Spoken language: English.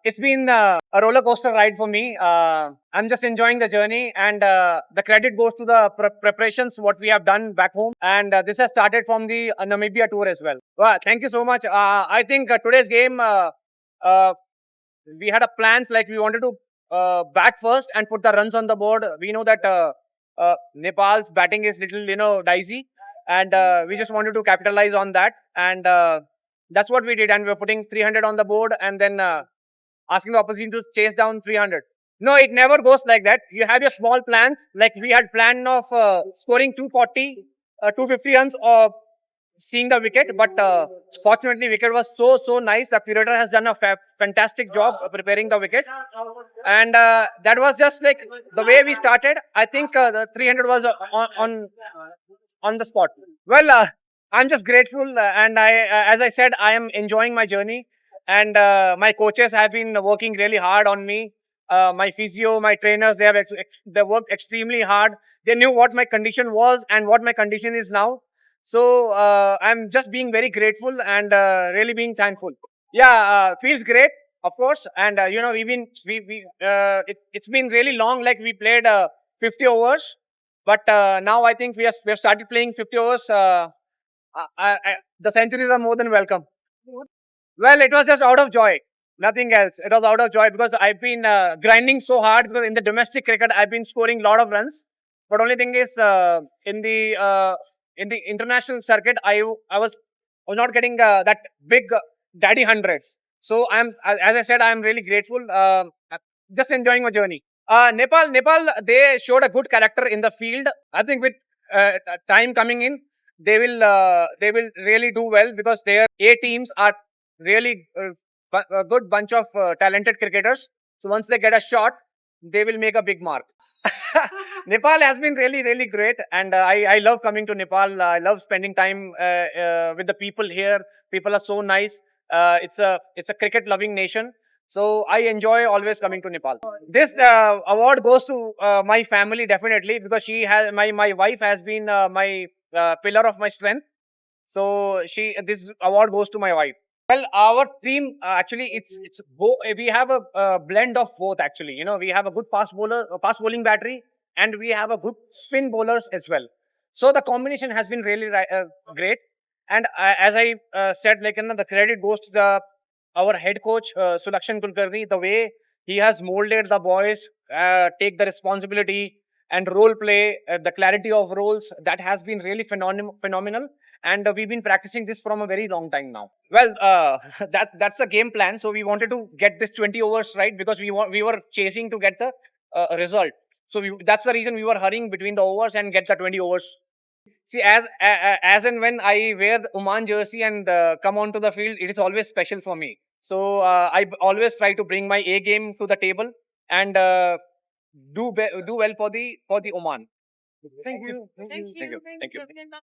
it's been a roller coaster ride for me. I'm just enjoying the journey, and the credit goes to the preparations what we have done back home. And this has started from the Namibia tour as well. Well, thank you so much. I think today's game, uh, we had a plans like we wanted to bat first and put the runs on the board. We know that Nepal's batting is little, dicey, and we just wanted to capitalize on that. And that's what we did. And we're putting 300 on the board, and then asking the opposition to chase down 300. No, it never goes like that. You have your small plans. Like we had planned of scoring 240, 250 runs or seeing the wicket, but fortunately, wicket was so nice. The curator has done a fantastic job preparing the wicket, and that was just like the way we started. I think the 300 was on the spot. Well, I'm just grateful, and as I said, I am enjoying my journey, and my coaches have been working really hard on me. My physio, my trainers, they worked extremely hard. They knew what my condition was and what my condition is now. So I'm just being very grateful and really being thankful. Yeah, feels great, of course. And we've been it's been really long. Like we played 50 overs, but now I think we have started playing 50 overs. The centuries are more than welcome. Well, it was just out of joy, nothing else. It was out of joy because I've been grinding so hard because in the domestic cricket I've been scoring a lot of runs. But only thing is in the international circuit I was not getting that big daddy hundreds. So as I said, I'm really grateful. Just enjoying my journey. Nepal, they showed a good character in the field. I think with time coming in, they will really do well because their A teams are really a good bunch of talented cricketers. So once they get a shot, they will make a big mark. Nepal has been really great, and I love coming to Nepal. I love spending time with the people here. People are so nice. It's a cricket loving nation. So I enjoy always coming to Nepal. This award goes to my family definitely because she has my wife has been my pillar of my strength. So this award goes to my wife. Well, our team actually we have a blend of both actually. We have a good fast bowling battery, and we have a good spin bowlers as well. So the combination has been really great. And as I said, like the credit goes to the our head coach Sulakshan Kulkarni. The way he has molded the boys, take the responsibility and role play, the clarity of roles that has been really phenomenal. And we've been practicing this from a very long time now. Well, that's a game plan. So we wanted to get this 20 overs right because we were chasing to get the result. So that's the reason we were hurrying between the overs and get the 20 overs. See, as and when I wear the Oman jersey and come onto the field, it is always special for me. So I always try to bring my A game to the table and do well for the Oman. Thank you. Thank you. Thank you.